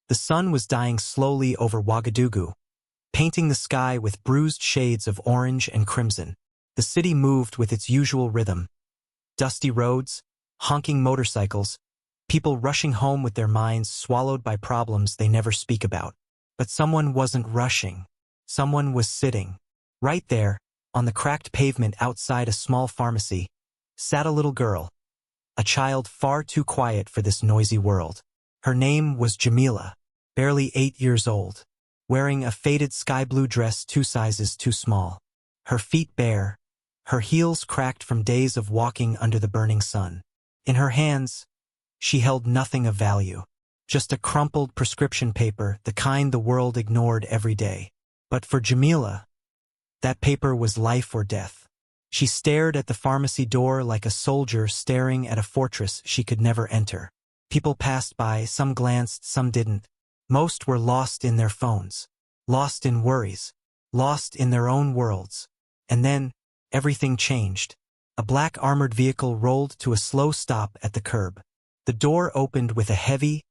The sun was dying slowly over Ouagadougou, painting the sky with bruised shades of orange and crimson. The city moved with its usual rhythm. Dusty roads, honking motorcycles, people rushing home with their minds swallowed by problems they never speak about. But someone wasn't rushing. Someone was sitting. Right there, on the cracked pavement outside a small pharmacy, sat a little girl, a child far too quiet for this noisy world. Her name was Jamila, barely 8 years old, wearing a faded sky-blue dress 2 sizes too small. Her feet bare, her heels cracked from days of walking under the burning sun. In her hands, she held nothing of value, just a crumpled prescription paper, the kind the world ignored every day. But for Jamila, that paper was life or death. She stared at the pharmacy door like a soldier staring at a fortress she could never enter. People passed by, some glanced, some didn't. Most were lost in their phones, lost in worries, lost in their own worlds. And then, everything changed. A black armored vehicle rolled to a slow stop at the curb. The door opened with a heavy,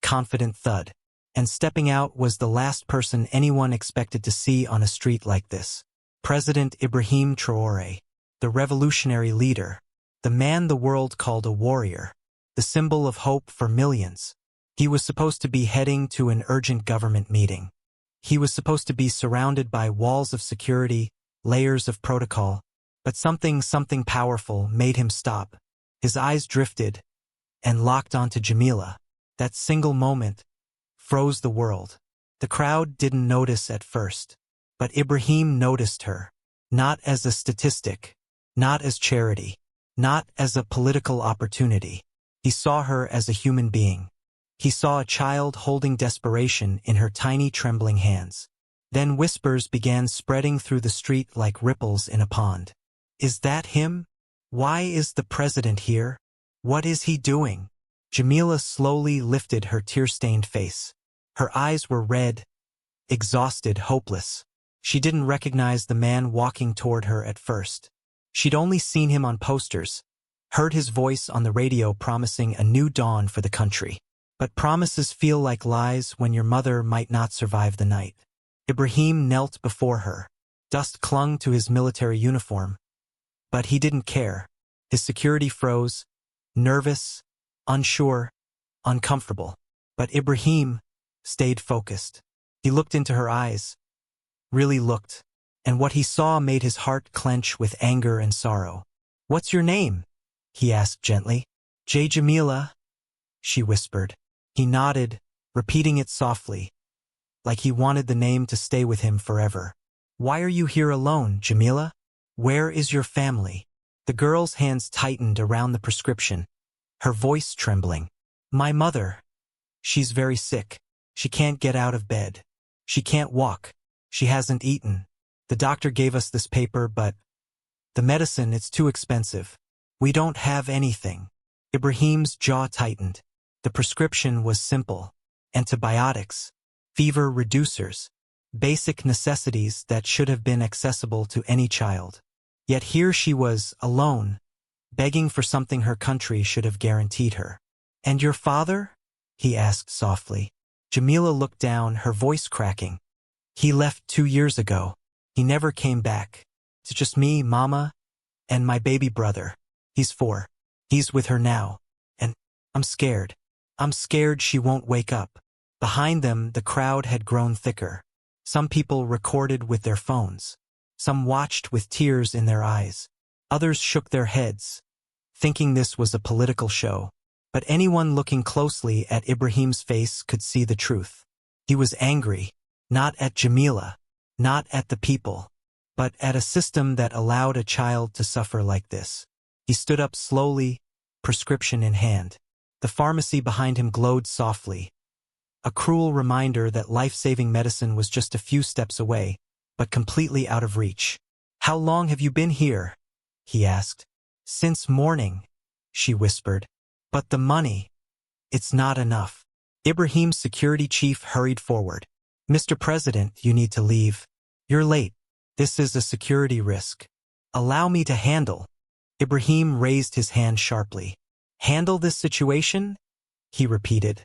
confident thud, and stepping out was the last person anyone expected to see on a street like this. President Ibrahim Traoré, the revolutionary leader, the man the world called a warrior, the symbol of hope for millions. He was supposed to be heading to an urgent government meeting. He was supposed to be surrounded by walls of security, layers of protocol, but something powerful made him stop. His eyes drifted and locked onto Jamila. That single moment froze the world. The crowd didn't notice at first, but Ibrahim noticed her, not as a statistic, not as charity, not as a political opportunity. He saw her as a human being. He saw a child holding desperation in her tiny trembling hands. Then whispers began spreading through the street like ripples in a pond. Is that him? Why is the president here? What is he doing? Jamila slowly lifted her tear-stained face. Her eyes were red, exhausted, hopeless. She didn't recognize the man walking toward her at first. She'd only seen him on posters, heard his voice on the radio promising a new dawn for the country. But promises feel like lies when your mother might not survive the night. Ibrahim knelt before her. Dust clung to his military uniform. But he didn't care. His security froze, nervous, unsure, uncomfortable. But Ibrahim stayed focused. He looked into her eyes, really looked, and what he saw made his heart clench with anger and sorrow. What's your name? He asked gently. Jamila, she whispered. He nodded, repeating it softly, like he wanted the name to stay with him forever. Why are you here alone, Jamila? Where is your family? The girl's hands tightened around the prescription, her voice trembling. My mother. She's very sick. She can't get out of bed. She can't walk. She hasn't eaten. The doctor gave us this paper, but the medicine, it's too expensive. We don't have anything. Ibrahim's jaw tightened. The prescription was simple. Antibiotics, fever reducers, basic necessities that should have been accessible to any child. Yet here she was, alone, begging for something her country should have guaranteed her. And your father? He asked softly. Jamila looked down, her voice cracking. He left 2 years ago. He never came back. It's just me, Mama, and my baby brother. He's 4. He's with her now. And I'm scared. I'm scared she won't wake up. Behind them, the crowd had grown thicker. Some people recorded with their phones. Some watched with tears in their eyes. Others shook their heads, thinking this was a political show. But anyone looking closely at Ibrahim's face could see the truth. He was angry, not at Jamila, not at the people, but at a system that allowed a child to suffer like this. He stood up slowly, prescription in hand. The pharmacy behind him glowed softly, a cruel reminder that life-saving medicine was just a few steps away, but completely out of reach. How long have you been here? He asked. Since morning, she whispered. But the money, it's not enough. Ibrahim's security chief hurried forward. Mr. President, you need to leave. You're late. This is a security risk. Allow me to handle. Ibrahim raised his hand sharply. Handle this situation? He repeated,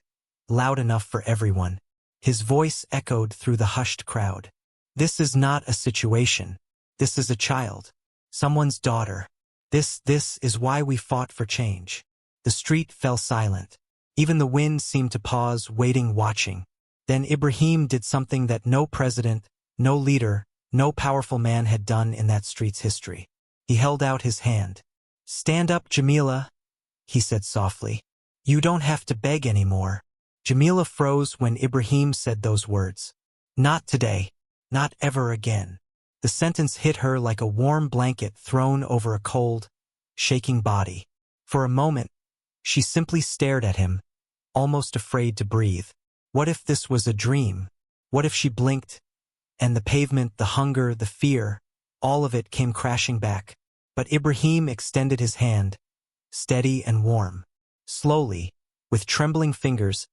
loud enough for everyone. His voice echoed through the hushed crowd. This is not a situation. This is a child. Someone's daughter. This is why we fought for change. The street fell silent. Even the wind seemed to pause, waiting, watching. Then Ibrahim did something that no president, no leader, no powerful man had done in that street's history. He held out his hand. "Stand up, Jamila," he said softly. "You don't have to beg anymore." Jamila froze when Ibrahim said those words. Not today. Not ever again. The sentence hit her like a warm blanket thrown over a cold, shaking body. For a moment, she simply stared at him, almost afraid to breathe. What if this was a dream? What if she blinked, and the pavement, the hunger, the fear, all of it came crashing back? But Ibrahim extended his hand, steady and warm. Slowly, with trembling fingers,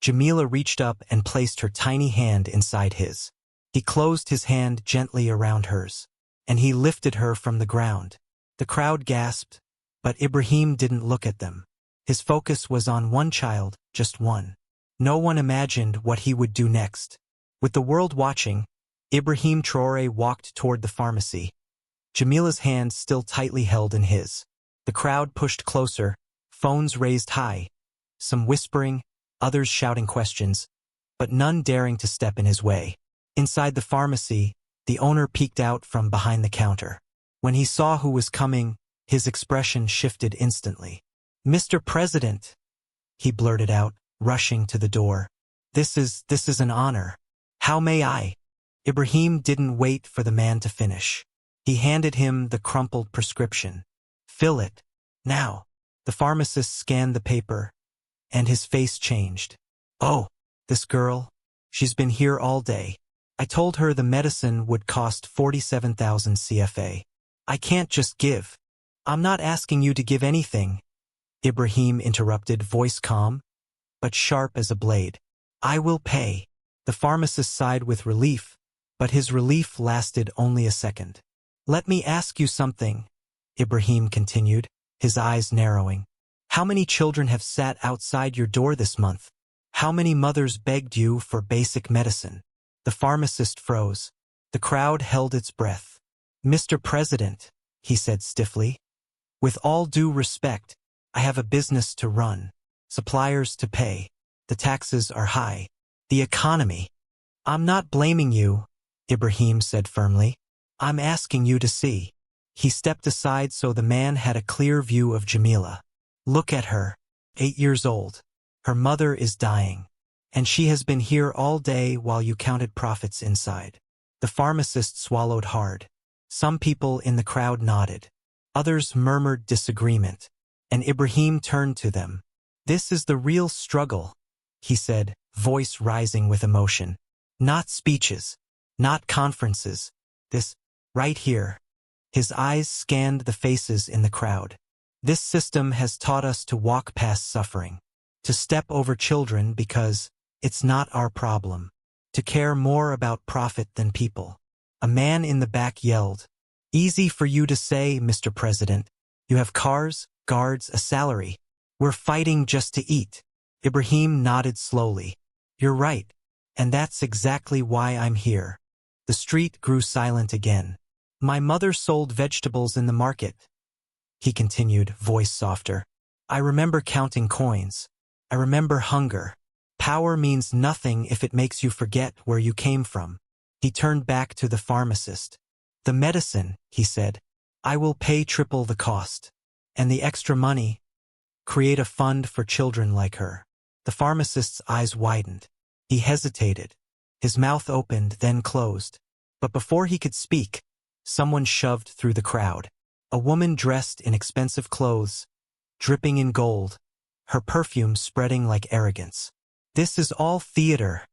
Jamila reached up and placed her tiny hand inside his. He closed his hand gently around hers, and he lifted her from the ground. The crowd gasped, but Ibrahim didn't look at them. His focus was on one child, just one. No one imagined what he would do next. With the world watching, Ibrahim Traoré walked toward the pharmacy, Jamila's hand still tightly held in his. The crowd pushed closer, phones raised high, some whispering, others shouting questions, but none daring to step in his way. Inside the pharmacy, the owner peeked out from behind the counter. When he saw who was coming, his expression shifted instantly. "Mr. President," he blurted out, rushing to the door. This is an honor. How may I?" Ibrahim didn't wait for the man to finish. He handed him the crumpled prescription. "Fill it. Now." The pharmacist scanned the paper, and his face changed. "Oh, this girl, she's been here all day. I told her the medicine would cost 47,000 CFA. I can't just give." "I'm not asking you to give anything," Ibrahim interrupted, voice calm, but sharp as a blade. "I will pay." The pharmacist sighed with relief, but his relief lasted only a second. "Let me ask you something," Ibrahim continued, his eyes narrowing. "How many children have sat outside your door this month? How many mothers begged you for basic medicine?" The pharmacist froze. The crowd held its breath. "Mr. President," he said stiffly, "with all due respect, I have a business to run, suppliers to pay. The taxes are high. The economy." "I'm not blaming you," Ibrahim said firmly. "I'm asking you to see." He stepped aside so the man had a clear view of Jamila. "Look at her, 8 years old. Her mother is dying. And she has been here all day while you counted profits inside." The pharmacist swallowed hard. Some people in the crowd nodded. Others murmured disagreement. And Ibrahim turned to them. "This is the real struggle," he said, voice rising with emotion. "Not speeches. Not conferences. This, right here." His eyes scanned the faces in the crowd. "This system has taught us to walk past suffering. To step over children because it's not our problem. To care more about profit than people." A man in the back yelled, "Easy for you to say, Mr. President. You have cars, guards, a salary. We're fighting just to eat." Ibrahim nodded slowly. "You're right. And that's exactly why I'm here." The street grew silent again. "My mother sold vegetables in the market," he continued, voice softer. "I remember counting coins. I remember hunger. Power means nothing if it makes you forget where you came from." He turned back to the pharmacist. "The medicine," he said, "I will pay triple the cost. And the extra money, create a fund for children like her." The pharmacist's eyes widened. He hesitated. His mouth opened, then closed. But before he could speak, someone shoved through the crowd. A woman dressed in expensive clothes, dripping in gold, her perfume spreading like arrogance. "This is all theater,"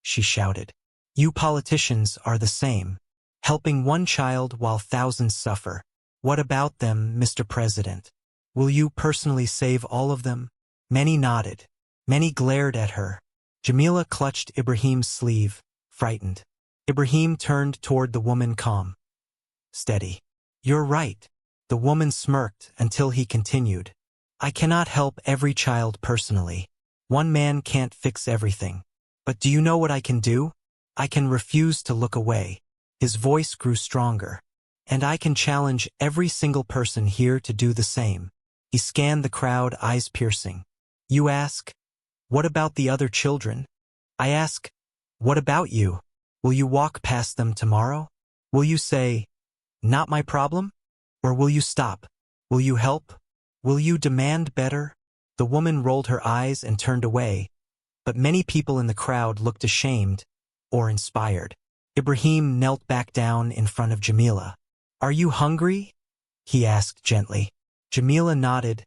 she shouted. "You politicians are the same, helping one child while thousands suffer. What about them, Mr. President? Will you personally save all of them?" Many nodded. Many glared at her. Jamila clutched Ibrahim's sleeve, frightened. Ibrahim turned toward the woman, calm, steady. "You're right." The woman smirked until he continued. "I cannot help every child personally. One man can't fix everything. But do you know what I can do? I can refuse to look away. His voice grew stronger. And I can challenge every single person here to do the same. He scanned the crowd, eyes piercing. You ask, what about the other children? I ask, what about you? Will you walk past them tomorrow? Will you say, not my problem? Or will you stop? Will you help? Will you demand better? The woman rolled her eyes and turned away, but many people in the crowd looked ashamed or inspired. Ibrahim knelt back down in front of Jamila. Are you hungry? He asked gently. Jamila nodded,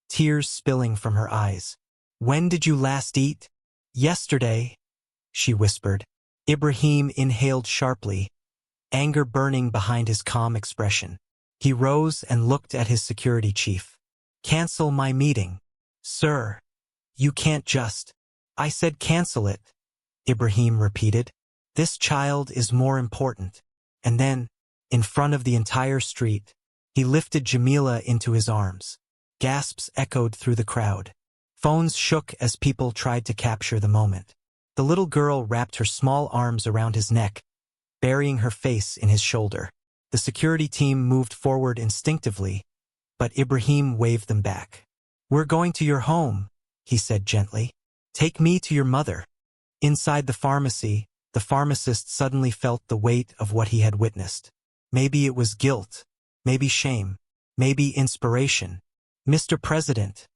tears spilling from her eyes. When did you last eat? Yesterday, she whispered. Ibrahim inhaled sharply, anger burning behind his calm expression. He rose and looked at his security chief. Cancel my meeting. Sir, you can't just. I said cancel it, Ibrahim repeated. This child is more important. And then, in front of the entire street, he lifted Jamila into his arms. Gasps echoed through the crowd. Phones shook as people tried to capture the moment. The little girl wrapped her small arms around his neck, burying her face in his shoulder. The security team moved forward instinctively, but Ibrahim waved them back. We're going to your home, he said gently. Take me to your mother. Inside the pharmacy, the pharmacist suddenly felt the weight of what he had witnessed. Maybe it was guilt, maybe shame, maybe inspiration. Mr. President,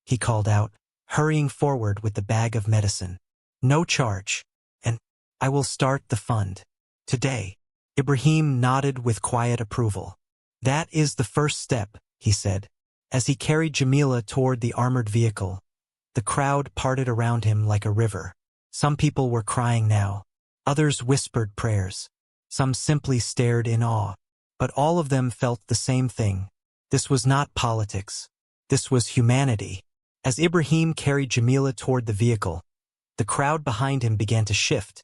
he called out, hurrying forward with the bag of medicine. No charge, and I will start the fund. Today. Ibrahim nodded with quiet approval. That is the first step, he said. As he carried Jamila toward the armored vehicle, the crowd parted around him like a river. Some people were crying now. Others whispered prayers. Some simply stared in awe. But all of them felt the same thing. This was not politics. This was humanity. As Ibrahim carried Jamila toward the vehicle, the crowd behind him began to shift.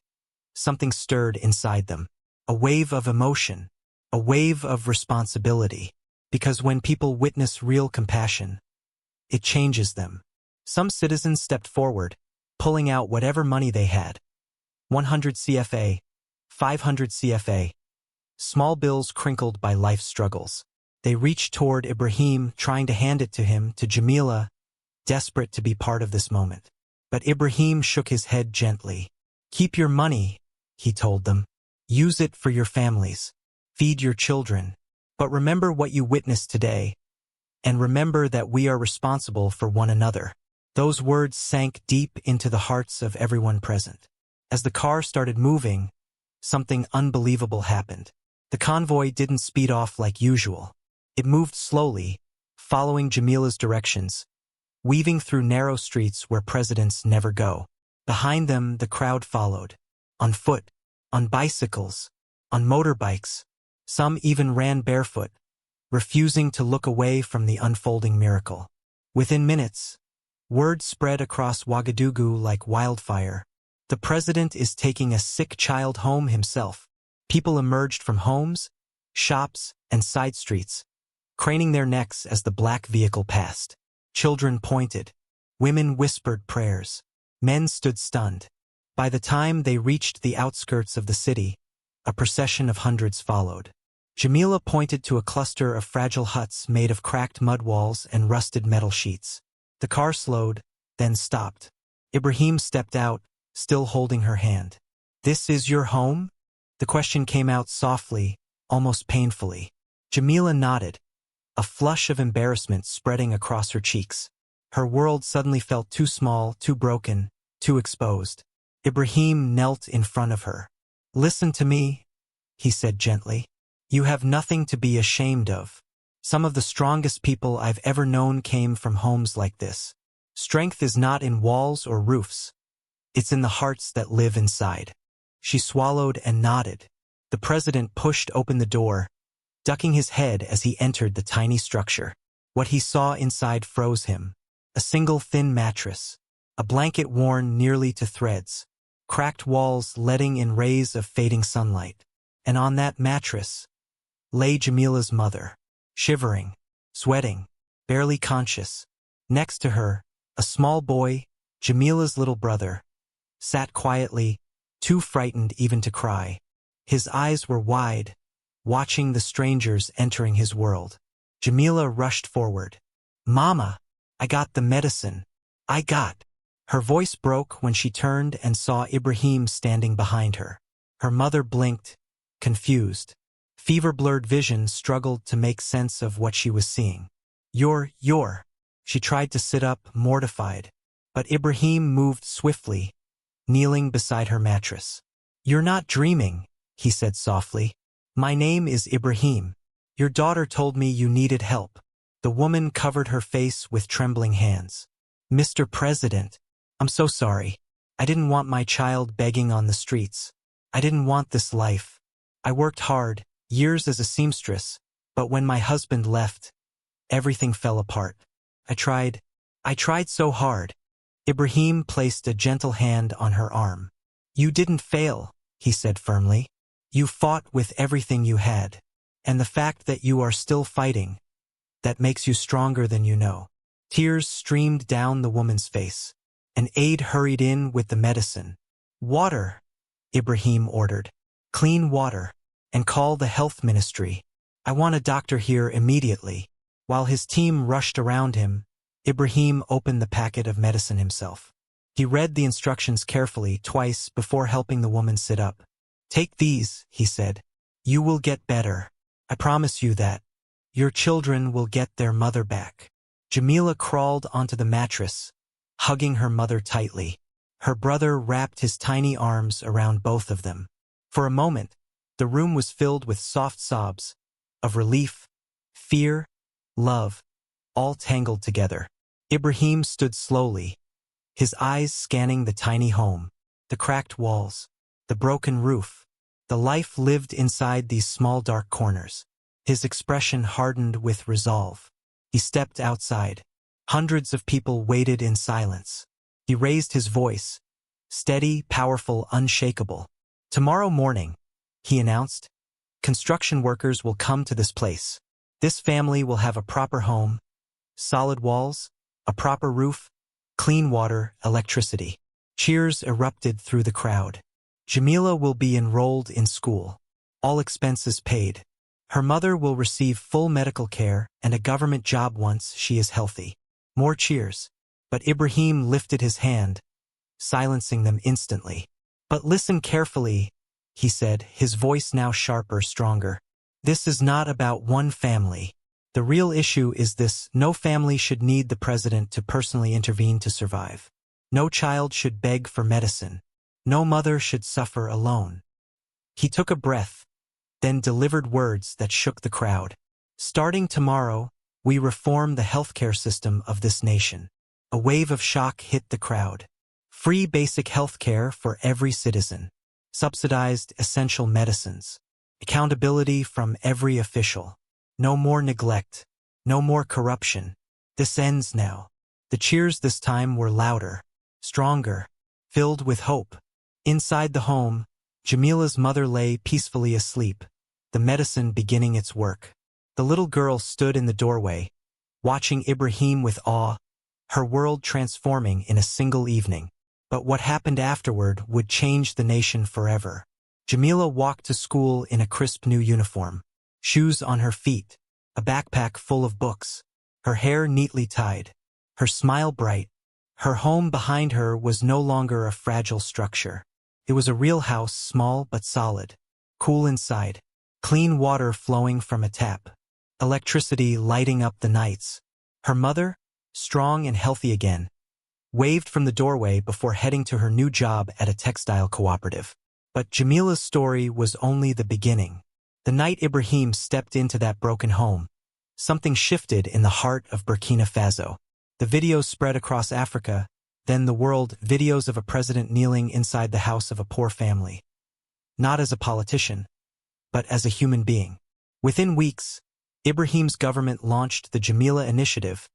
Something stirred inside them. A wave of emotion. A wave of responsibility. Because when people witness real compassion, it changes them. Some citizens stepped forward, pulling out whatever money they had. 100 CFA, 500 CFA. Small bills crinkled by life's struggles. They reached toward Ibrahim, trying to hand it to him, to Jamila, desperate to be part of this moment. But Ibrahim shook his head gently. Keep your money, he told them. Use it for your families. Feed your children. But remember what you witnessed today. And remember that we are responsible for one another. Those words sank deep into the hearts of everyone present. As the car started moving, something unbelievable happened. The convoy didn't speed off like usual. It moved slowly, following Jamila's directions, weaving through narrow streets where presidents never go. Behind them, the crowd followed. On foot, on bicycles, on motorbikes. Some even ran barefoot, refusing to look away from the unfolding miracle. Within minutes, word spread across Ouagadougou like wildfire. The president is taking a sick child home himself. People emerged from homes, shops, and side streets, craning their necks as the black vehicle passed. Children pointed. Women whispered prayers. Men stood stunned. By the time they reached the outskirts of the city, a procession of hundreds followed. Jamila pointed to a cluster of fragile huts made of cracked mud walls and rusted metal sheets. The car slowed, then stopped. Ibrahim stepped out, still holding her hand. This is your home? The question came out softly, almost painfully. Jamila nodded, a flush of embarrassment spreading across her cheeks. Her world suddenly felt too small, too broken, too exposed. Ibrahim knelt in front of her. Listen to me, he said gently. You have nothing to be ashamed of. Some of the strongest people I've ever known came from homes like this. Strength is not in walls or roofs. It's in the hearts that live inside. She swallowed and nodded. The president pushed open the door, ducking his head as he entered the tiny structure. What he saw inside froze him. A single thin mattress, a blanket worn nearly to threads, cracked walls letting in rays of fading sunlight. And on that mattress lay Jamila's mother, shivering, sweating, barely conscious. Next to her, a small boy, Jamila's little brother, sat quietly, too frightened even to cry. His eyes were wide, watching the strangers entering his world. Jamila rushed forward. "Mama, I got the medicine. I got." Her voice broke when she turned and saw Ibrahim standing behind her. Her mother blinked, confused. Fever-blurred vision struggled to make sense of what she was seeing. You're. She tried to sit up, mortified. But Ibrahim moved swiftly, kneeling beside her mattress. "You're not dreaming," he said softly. "My name is Ibrahim. Your daughter told me you needed help." The woman covered her face with trembling hands. "Mr. President, I'm so sorry. I didn't want my child begging on the streets. I didn't want this life. I worked hard, years as a seamstress, but when my husband left, everything fell apart. I tried so hard." Ibrahim placed a gentle hand on her arm. "You didn't fail," he said firmly. "You fought with everything you had. And the fact that you are still fighting, that makes you stronger than you know." Tears streamed down the woman's face. An aide hurried in with the medicine. "Water," Ibrahim ordered. "Clean water. And call the health ministry. I want a doctor here immediately." While his team rushed around him, Ibrahim opened the packet of medicine himself. He read the instructions carefully twice before helping the woman sit up. "Take these," he said. "You will get better. I promise you that. Your children will get their mother back." Jamila crawled onto the mattress, hugging her mother tightly. Her brother wrapped his tiny arms around both of them. For a moment, the room was filled with soft sobs, of relief, fear, love, all tangled together. Ibrahim stood slowly, his eyes scanning the tiny home, the cracked walls, the broken roof, the life lived inside these small dark corners. His expression hardened with resolve. He stepped outside. Hundreds of people waited in silence. He raised his voice, steady, powerful, unshakable. "Tomorrow morning," he announced, "construction workers will come to this place. This family will have a proper home, solid walls, a proper roof, clean water, electricity." Cheers erupted through the crowd. Jamila will be enrolled in school, all expenses paid. Her mother will receive full medical care and a government job once she is healthy. More cheers. But Ibrahim lifted his hand, silencing them instantly. "But listen carefully," he said, his voice now sharper, stronger. "This is not about one family. The real issue is this: no family should need the president to personally intervene to survive. No child should beg for medicine. No mother should suffer alone." He took a breath, then delivered words that shook the crowd. "Starting tomorrow, we reform the healthcare system of this nation." A wave of shock hit the crowd. Free basic healthcare for every citizen. Subsidized essential medicines. Accountability from every official. No more neglect. No more corruption. This ends now. The cheers this time were louder, stronger, filled with hope. Inside the home, Jamila's mother lay peacefully asleep, the medicine beginning its work. The little girl stood in the doorway, watching Ibrahim with awe, her world transforming in a single evening. But what happened afterward would change the nation forever. Jamila walked to school in a crisp new uniform, shoes on her feet, a backpack full of books, her hair neatly tied, her smile bright. Her home behind her was no longer a fragile structure. It was a real house, small but solid, cool inside, clean water flowing from a tap, electricity lighting up the nights. Her mother, strong and healthy again, waved from the doorway before heading to her new job at a textile cooperative. But Jamila's story was only the beginning. The night Ibrahim stepped into that broken home, something shifted in the heart of Burkina Faso. The videos spread across Africa, then the world, videos of a president kneeling inside the house of a poor family. Not as a politician, but as a human being. Within weeks, Ibrahim's government launched the Jamila Initiative,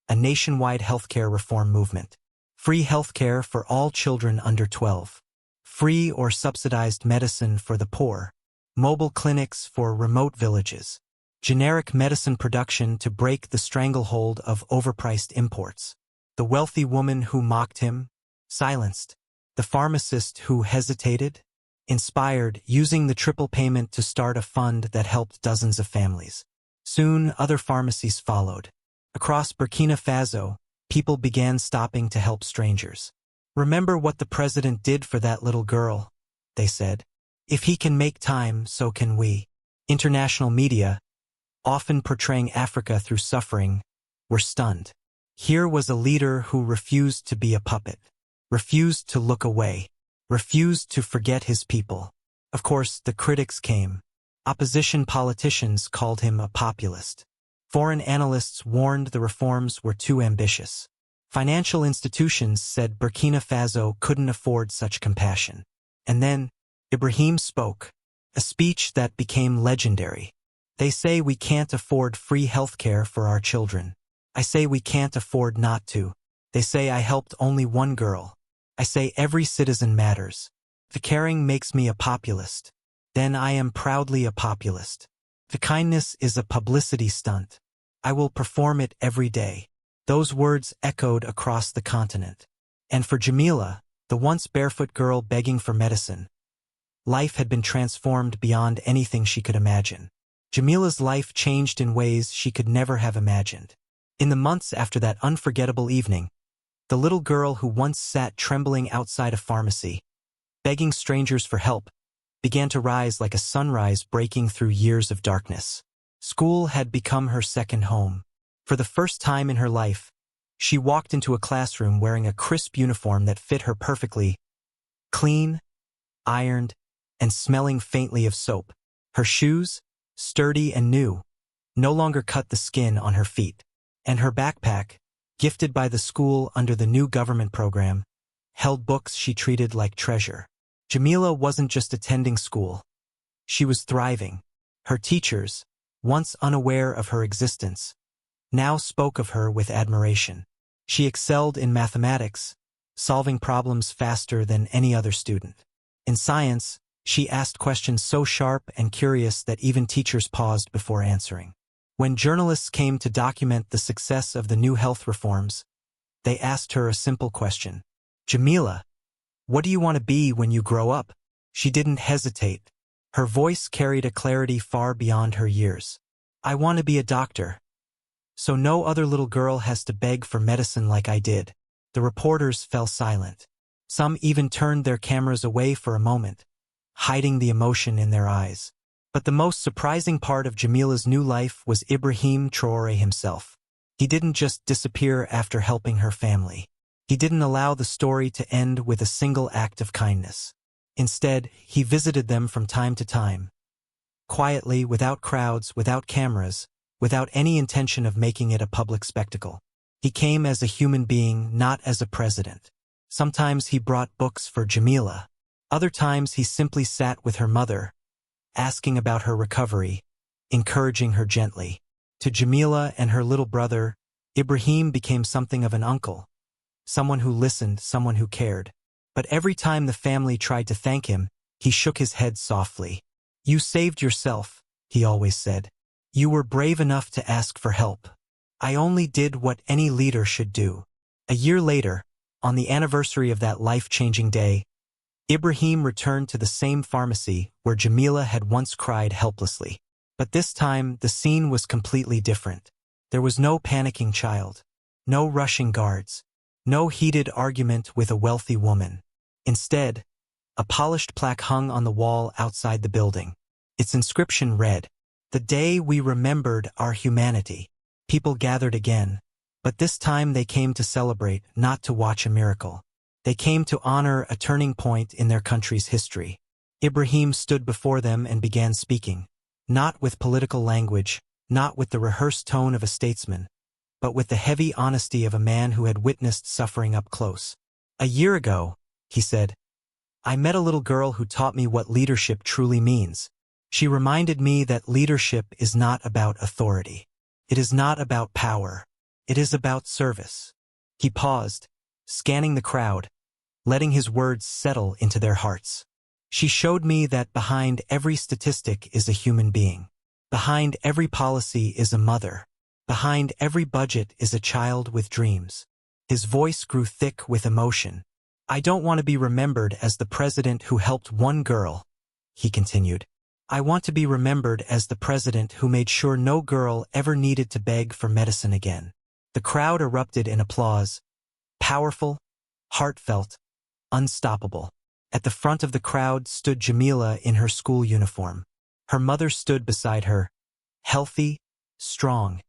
a nationwide healthcare reform movement. Free healthcare for all children under 12. Free or subsidized medicine for the poor. Mobile clinics for remote villages. Generic medicine production to break the stranglehold of overpriced imports. The wealthy woman who mocked him, Silenced. The pharmacist who hesitated? Inspired, using the triple payment to start a fund that helped dozens of families. Soon, other pharmacies followed. Across Burkina Faso, people began stopping to help strangers. "Remember what the president did for that little girl," they said. "If he can make time, so can we." International media, often portraying Africa through suffering, were stunned. Here was a leader who refused to be a puppet, refused to look away, refused to forget his people. Of course, the critics came. Opposition politicians called him a populist. Foreign analysts warned the reforms were too ambitious. Financial institutions said Burkina Faso couldn't afford such compassion. And then, Ibrahim spoke, a speech that became legendary. "They say we can't afford free healthcare for our children. I say we can't afford not to. They say I helped only one girl. I say every citizen matters. The caring makes me a populist. Then I am proudly a populist. The kindness is a publicity stunt. I will perform it every day." Those words echoed across the continent. And for Jamila, the once barefoot girl begging for medicine, life had been transformed beyond anything she could imagine. Jamila's life changed in ways she could never have imagined. In the months after that unforgettable evening, the little girl who once sat trembling outside a pharmacy, begging strangers for help, began to rise like a sunrise breaking through years of darkness. School had become her second home. For the first time in her life, she walked into a classroom wearing a crisp uniform that fit her perfectly, clean, ironed, and smelling faintly of soap. Her shoes, sturdy and new, no longer cut the skin on her feet. And her backpack, gifted by the school under the new government program, held books she treated like treasure. Jamila wasn't just attending school. She was thriving. Her teachers, once unaware of her existence, now spoke of her with admiration. She excelled in mathematics, solving problems faster than any other student. In science, she asked questions so sharp and curious that even teachers paused before answering. When journalists came to document the success of the new health reforms, they asked her a simple question. "Jamila, what do you want to be when you grow up?" She didn't hesitate. Her voice carried a clarity far beyond her years. "I want to be a doctor, so no other little girl has to beg for medicine like I did." The reporters fell silent. Some even turned their cameras away for a moment, hiding the emotion in their eyes. But the most surprising part of Jamila's new life was Ibrahim Traoré himself. He didn't just disappear after helping her family. He didn't allow the story to end with a single act of kindness. Instead, he visited them from time to time, quietly, without crowds, without cameras, without any intention of making it a public spectacle. He came as a human being, not as a president. Sometimes he brought books for Jamila. Other times he simply sat with her mother, asking about her recovery, encouraging her gently. To Jamila and her little brother, Ibrahim became something of an uncle, someone who listened, someone who cared. But every time the family tried to thank him, he shook his head softly. "You saved yourself," he always said. "You were brave enough to ask for help. I only did what any leader should do." A year later, on the anniversary of that life-changing day, Ibrahim returned to the same pharmacy where Jamila had once cried helplessly. But this time, the scene was completely different. There was no panicking child, no rushing guards, no heated argument with a wealthy woman. Instead, a polished plaque hung on the wall outside the building. Its inscription read, "The day we remembered our humanity." People gathered again, but this time they came to celebrate, not to watch a miracle. They came to honor a turning point in their country's history. Ibrahim stood before them and began speaking, not with political language, not with the rehearsed tone of a statesman, but with the heavy honesty of a man who had witnessed suffering up close. "A year ago," he said, "I met a little girl who taught me what leadership truly means. She reminded me that leadership is not about authority. It is not about power. It is about service." He paused, scanning the crowd, letting his words settle into their hearts. "She showed me that behind every statistic is a human being. Behind every policy is a mother. Behind every budget is a child with dreams." His voice grew thick with emotion. I don't want to be remembered as the president who helped one girl, he continued. I want to be remembered as the president who made sure no girl ever needed to beg for medicine again. The crowd erupted in applause, powerful, heartfelt, unstoppable. At the front of the crowd stood Jamila in her school uniform. Her mother stood beside her, healthy, strong,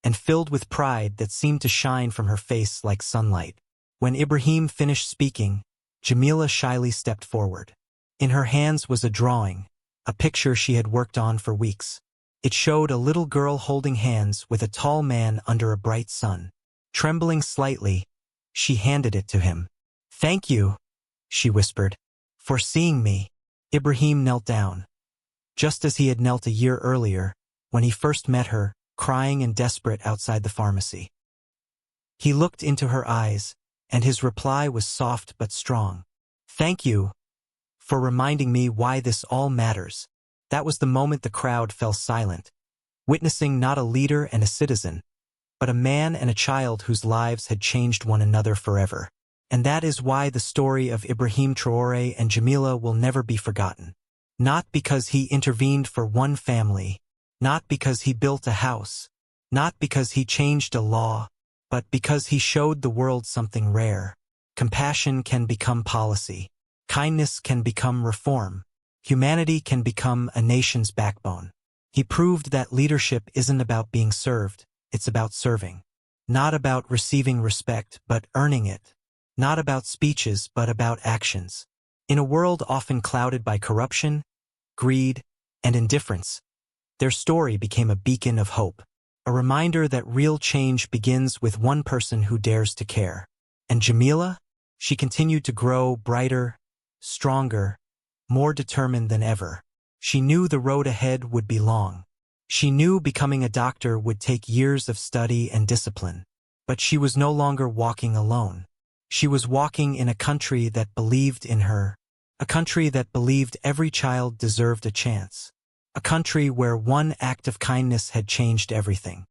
and filled with pride that seemed to shine from her face like sunlight. When Ibrahim finished speaking, Jamila shyly stepped forward. In her hands was a drawing, a picture she had worked on for weeks. It showed a little girl holding hands with a tall man under a bright sun. Trembling slightly, she handed it to him. "Thank you," she whispered, "for seeing me." Ibrahim knelt down, just as he had knelt a year earlier, when he first met her, crying and desperate outside the pharmacy. He looked into her eyes, and his reply was soft but strong. "Thank you for reminding me why this all matters." That was the moment the crowd fell silent, witnessing not a leader and a citizen, but a man and a child whose lives had changed one another forever. And that is why the story of Ibrahim Traoré and Jamila will never be forgotten. Not because he intervened for one family, not because he built a house, not because he changed a law, but because he showed the world something rare. Compassion can become policy. Kindness can become reform. Humanity can become a nation's backbone. He proved that leadership isn't about being served, it's about serving. Not about receiving respect, but earning it. Not about speeches, but about actions. In a world often clouded by corruption, greed, and indifference, their story became a beacon of hope, a reminder that real change begins with one person who dares to care. And Jamila? She continued to grow brighter, stronger, more determined than ever. She knew the road ahead would be long. She knew becoming a doctor would take years of study and discipline. But she was no longer walking alone. She was walking in a country that believed in her, a country that believed every child deserved a chance, a country where one act of kindness had changed everything.